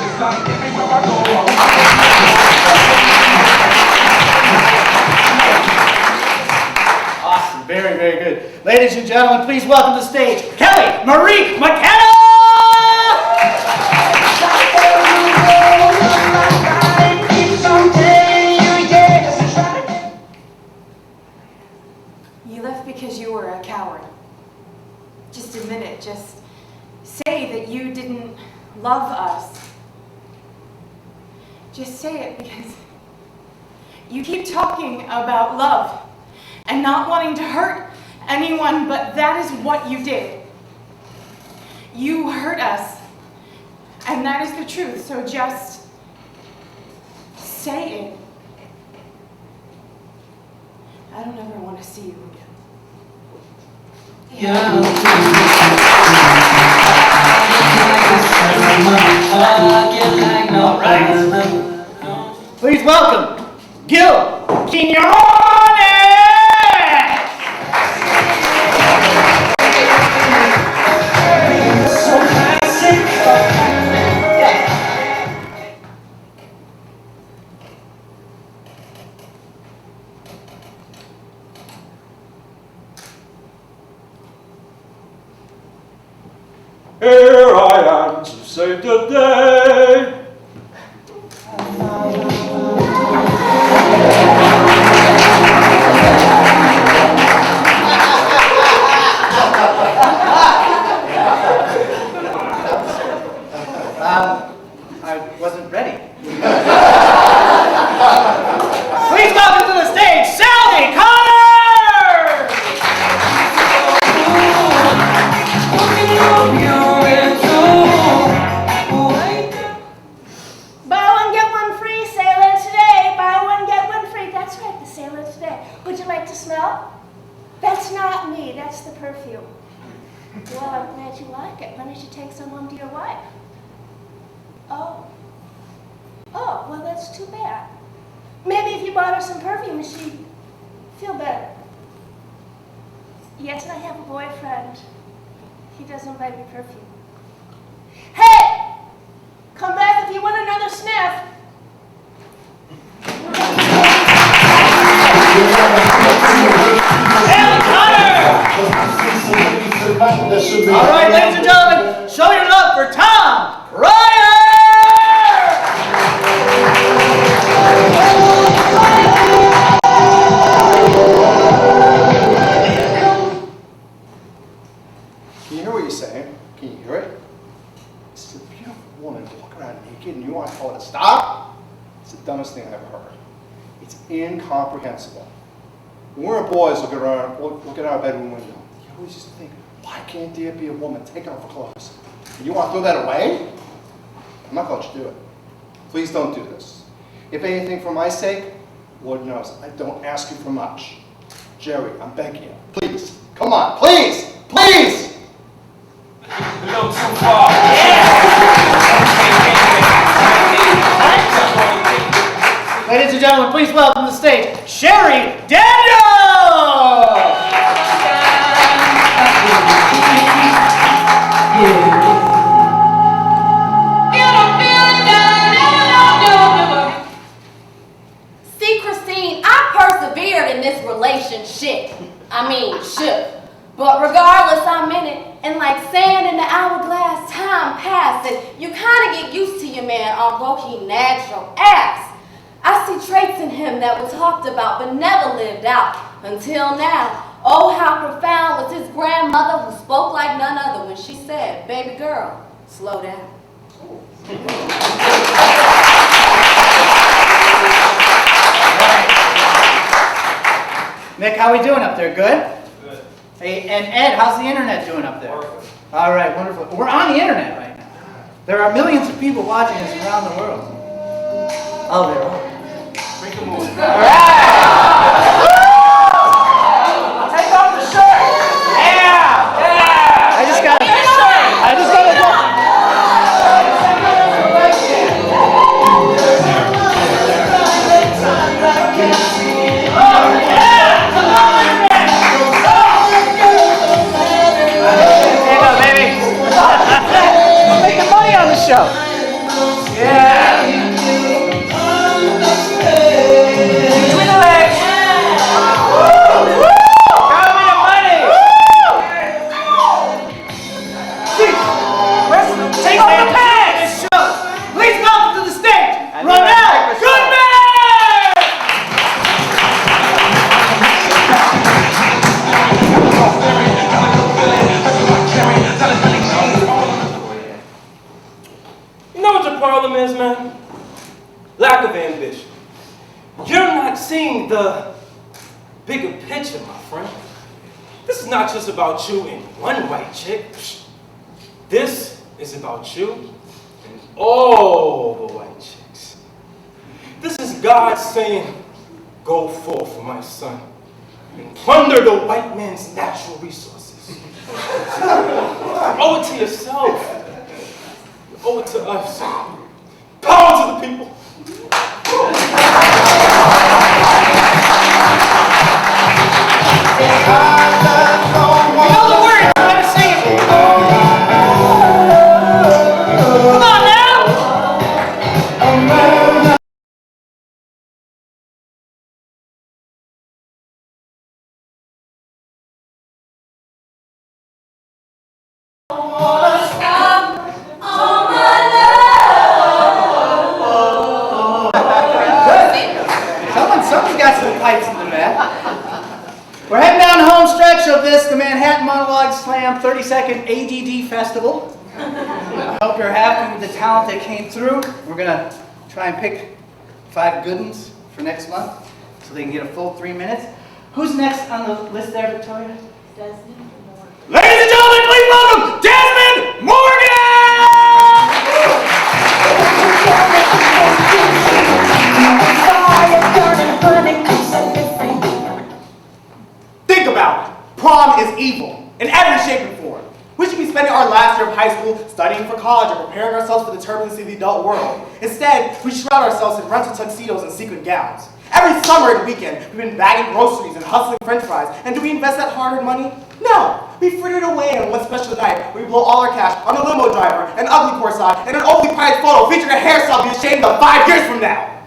Awesome, very, very good. Ladies and gentlemen, please welcome to the stage Kelly Marie McKenna! You left because you were a coward. Just admit it. Just say that you didn't love us. Just say it, because you keep talking about love and not wanting to hurt anyone, but that is what you did. You hurt us, and that is the truth, so just say it. I don't ever want to see you again. All right. Please welcome Gil Quiñones! Here I am to save the day. I wasn't ready. Please welcome to the stage, Sally Connor! Buy one, get one free, sale it today. Buy one, get one free. That's right, the sale it today. Would you like to smell? That's not me, that's the perfume. Well, I'm glad you like it. Why don't you take some home to your wife? Oh. Oh, well, that's too bad. Maybe if you bought her some perfume, she'd feel better. Yes, I have a boyfriend. He doesn't buy me perfume. Hey! Come back if you want another sniff. All right, ladies and gentlemen, show your love for Tom Ryan! Can you hear what you're saying? Can you hear it? It's a beautiful woman walking around naked and you want to tell her to stop? It's the dumbest thing I've ever heard. It's incomprehensible. When we're boys looking out our bedroom window, you always used to think, why can't there be a woman taking off her clothes? And you want to throw that away? I'm not going to let you do it. Please don't do this. If anything, for my sake, Lord knows, I don't ask you for much. Jerry, I'm begging you. Please. Come on. Please. Please. A little too far. and gentlemen, please welcome to the stage, Sherry Daniel! See, Christine, I persevered in this relationship. Ship. But regardless, I'm in it. And like sand in the hourglass, time passes. You kind of get used to your man on low-key natural ass. I see traits in him that were talked about but never lived out until now. Oh, how profound was his grandmother who spoke like none other when she said, "Baby girl, slow down." Nick, how we doing up there? Good? Good. Hey, and Ed, how's the internet doing up there? Perfect. All right, wonderful. We're on the internet right now. There are millions of people watching us around the world. Oh, there are. Make a move. All right! Take off the shirt! Yeah! Yeah! I just got to go. Show. Yeah. Between the legs. Woo! Woo! Show me the money. Take off the pants. Show. Please welcome to the stage, Ronell Goodman. You know what the problem is, man? Lack of ambition. You're not seeing the bigger picture, my friend. This is not just about you and one white chick. This is about you and all the white chicks. This is God saying, go forth, my son, and plunder the white man's natural resources. You owe it to yourself. You owe it to us. Power to the people. Someone's got some pipes in the back. We're heading down the home stretch of this, the Manhattan Monologue Slam 30-second ADD Festival. I hope you're happy with the talent that came through. We're going to try and pick 5 good ones for next month so they can get a full 3 minutes. Who's next on the list there, Victoria? Desmond Morgan. Ladies and gentlemen, please welcome Desmond Morgan! Think about it. Prom is evil in every shape and form. We should be spending our last year of high school studying for college or preparing ourselves for the turbulency of the adult world. Instead, we shroud ourselves in rental tuxedos and secret gowns. Every summer and weekend, we've been bagging groceries and hustling french fries. And do we invest that hard-earned money? No. We frittered away on one special night where we blow all our cash on a limo driver, an ugly corsage, and an overly priced photo featuring a hairstyle to be ashamed of 5 years from now.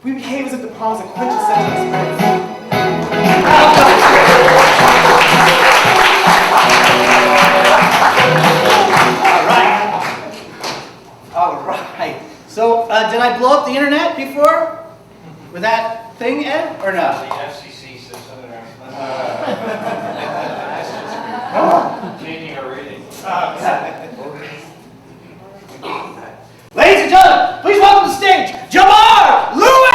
We behave as if the prom is a quintessential experience. All right. So, did I blow up the internet before? With that thing, Ed, or no? The FCC says something around. Changing our rating. Ladies and gentlemen, please welcome to the stage, Jamar Lewis!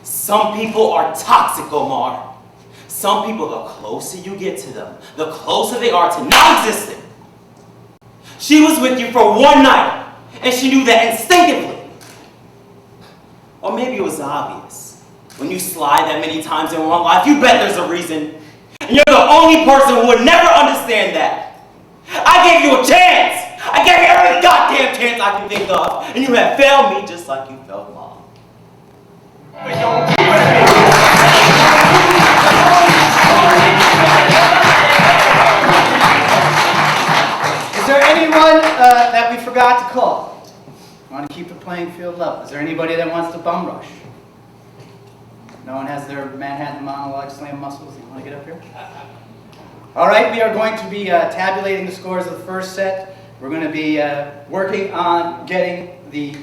Some people are toxic, Omar. Some people, the closer you get to them, the closer they are to non-existent. She was with you for one night, and she knew that instinctively. Or maybe it was obvious. When you slide that many times in one life, you bet there's a reason. And you're the only person who would never understand that. I gave you a chance! I gave you every goddamn chance I can think of, and you have failed me just like you failed Mom. Is there anyone that we forgot to call? Want to keep the playing field level? Is there anybody that wants to bum rush? No one has their Manhattan Monologue Slam muscles? You want to get up here? All right, we are going to be tabulating the scores of the first set. We're going to be working on getting the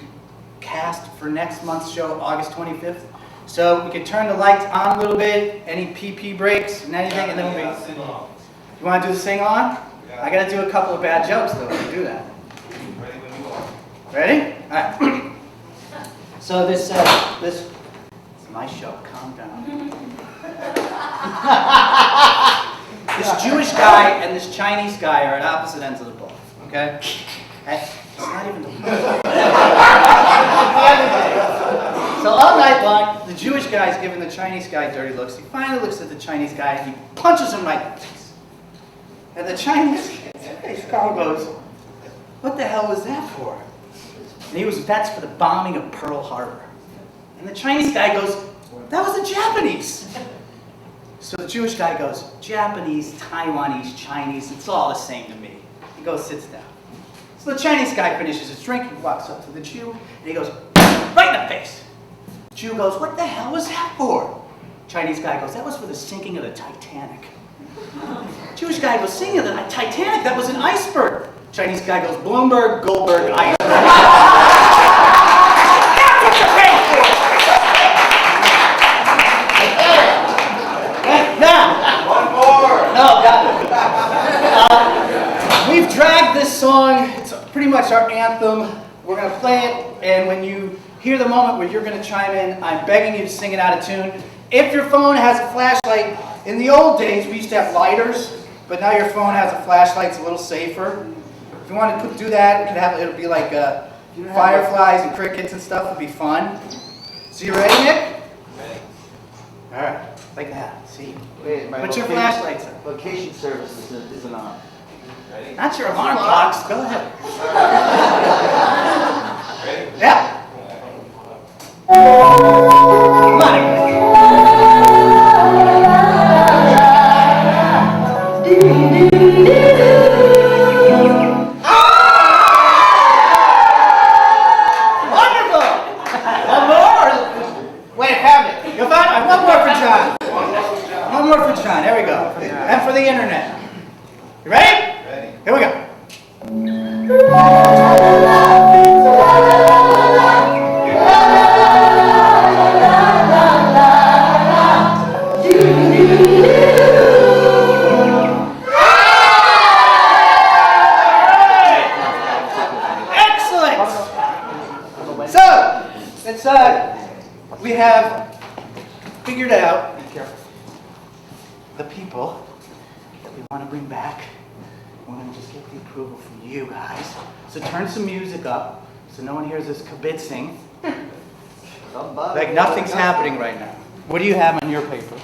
cast for next month's show, August 25th. So we can turn the lights on a little bit, any PP breaks and anything, and then we'll be... You want to do the sing-on? I got to do a couple of bad jokes, though, to do that. Ready? All right. So this is my show. Calm down. This Jewish guy and this Chinese guy are at opposite ends of the ball. Okay? It's not even the So all night long, the Jewish guy's giving the Chinese guy dirty looks. He finally looks at the Chinese guy and he punches him right in the face. And the Chinese guy goes, "What the hell was that for?" And that's for the bombing of Pearl Harbor. And the Chinese guy goes, "That was the Japanese." So the Jewish guy goes, "Japanese, Taiwanese, Chinese, it's all the same to me." He goes, sits down. So the Chinese guy finishes his drink, he walks up to the Jew, and he goes, right in the face. Jew goes, "What the hell was that for?" Chinese guy goes, "That was for the sinking of the Titanic." Jewish guy goes, "Sinking of the Titanic? That was an iceberg." Chinese guy goes, "Bloomberg, Goldberg, iceberg." That's what you're paying for! Now, one more. No, got it. We've dragged this song. It's pretty much our anthem. We're going to play it, and when you hear the moment where you're going to chime in, I'm begging you to sing it out of tune. If your phone has a flashlight, in the old days we used to have lighters, but now your phone has a flashlight. It's a little safer. If you want to do that, we could have it'll be like fireflies and crickets and stuff. It'll be fun. So you ready, Nick? Ready. All right, like that. See. Wait, put your flashlights on. Location service isn't on. Ready? Not your alarm clocks. Go ahead. Ready? Yeah. Come on. One more for John. There we go. And for the internet. You ready? Ready. Here we go. Excellent. So, we have figured out, be careful, the people that we want to bring back. We're going to just get the approval from you guys. So turn some music up so no one hears us kibitzing. Like nothing's happening right now. What do you have on your paper?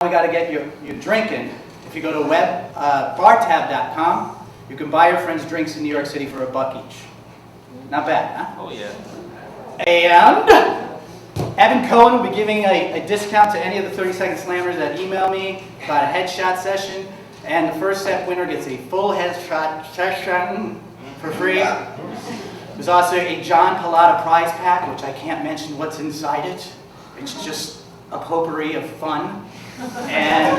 we got to get you drinking. If you go to bartab.com, you can buy your friends drinks in New York City for $1 each. Not bad, huh? Oh, yeah. And Evan Cohen will be giving a discount to any of the 30-second slammers that email me about a headshot session. And the first set winner gets a full headshot session for free. There's also a John Pallotta prize pack, which I can't mention what's inside it. It's just a potpourri of fun. And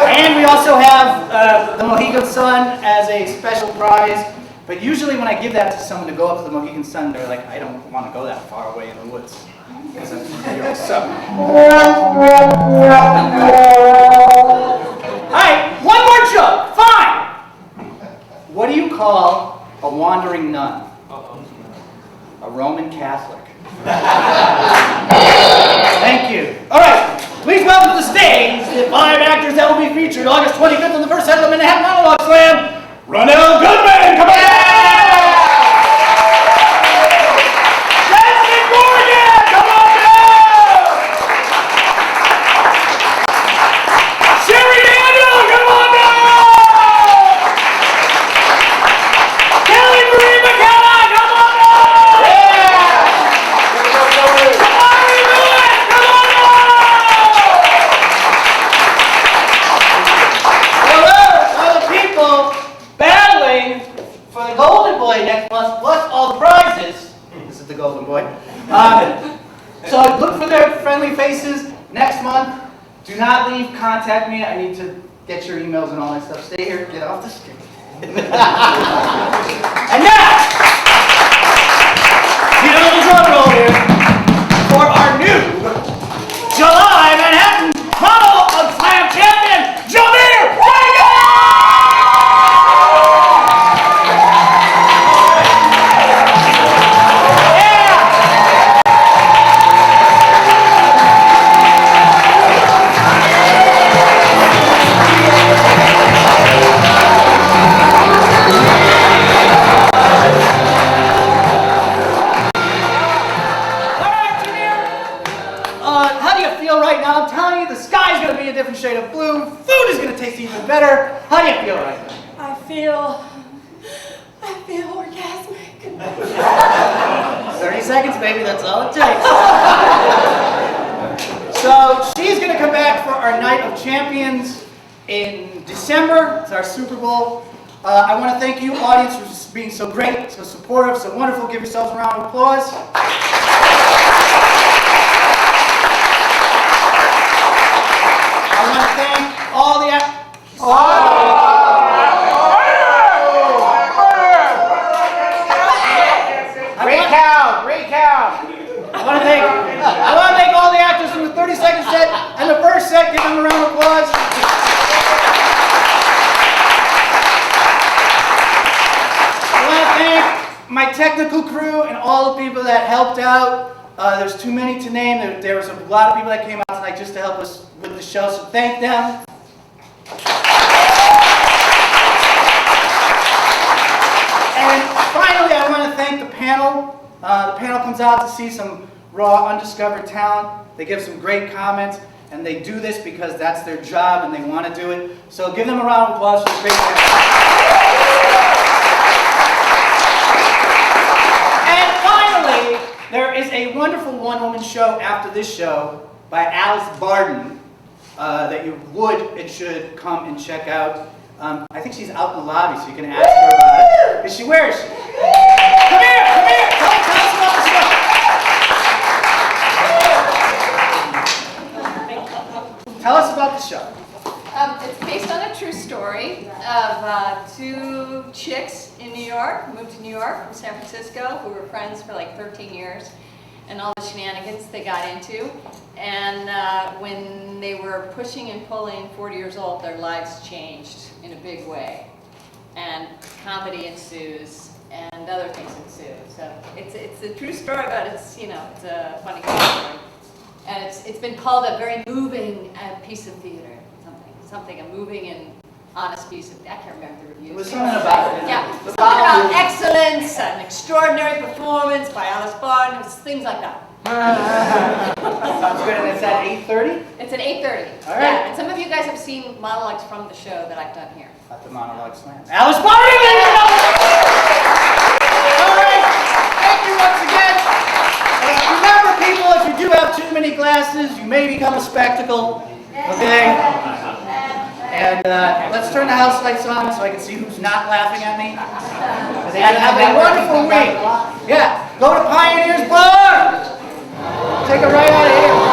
and we also have the Mohegan Sun as a special prize. But usually when I give that to someone to go up to the Mohegan Sun, they're like, I don't want to go that far away in the woods. Because I'm from New York. So. Alright, one more joke. Fine. What do you call a wandering nun? A Roman Catholic. Thank you. Alright, please welcome to the stage the 5 actors that will be featured August 25th on the first set of the Manhattan Monologue Slam. Ronell Goodman, come on! Leslie Morgan, come on down! Sherry Daniel, come on down! Kelly Marie McKenna, come on down! Yeah! Tamari Lewis, come on down! Hello, all the people battling for the Golden Boy next month, plus all the prizes. This is the Golden Boy. So look for their friendly faces next month. Do not leave. Contact me. I need to get your emails and all that stuff. Stay here. Get off the screen. And now, see another drum roll here for our new July Manhattan Monologue Slam champion, Jameer Reagan! I'm telling you, the sky's going to be a different shade of blue. Food is going to taste even better. How do you feel right now? I feel orgasmic. 30 seconds, baby. That's all it takes. So she's going to come back for our Night of Champions in December. It's our Super Bowl. I want to thank you, audience, for being so great, so supportive, so wonderful. Give yourselves a round of applause. I want to thank all the recount. I want to thank all the actors from the 30-second set and the first set. Give them a round of applause. I want to thank my technical crew and all the people that helped out. There's too many to name. There was a lot of people that came out tonight just to help us with the show, so thank them. And finally, I want to thank the panel. The panel comes out to see some raw, undiscovered talent. They give some great comments, and they do this because that's their job and they want to do it. So give them a round of applause for the great panel. And finally, there is a wonderful one-woman show after this show by Alice Barden that you would and should come and check out. I think she's out in the lobby, so you can ask her about it. Is she? Where is she? Come here, come here. Tell us about the show. Tell us about the show. It's based on a true story of 2 chicks in New York, moved to New York from San Francisco, who were friends for like 13 years, and all the shenanigans they got into. And when they were pushing and pulling 40 years old, their lives changed in a big way. And comedy ensues, and other things ensue. So it's a true story, but it's a funny story. And it's been called a very moving piece of theater. Something, a moving and honest piece of, I can't remember the reviews. It was something about it. Yeah, it was about excellence, an extraordinary performance by Alice Barden, it was things like that. Sounds good, and it's at 8:30? It's at 8:30. All right. Yeah, and some of you guys have seen monologues from the show that I've done here. At the Monologue Slam. Alice Barton! All right, thank you once again. Remember, people, if you do have too many glasses, you may become a spectacle. Okay? And let's turn the house lights on so I can see who's not laughing at me. And have a wonderful week. Yeah, go to Pioneer's Bar. Take a right out of here.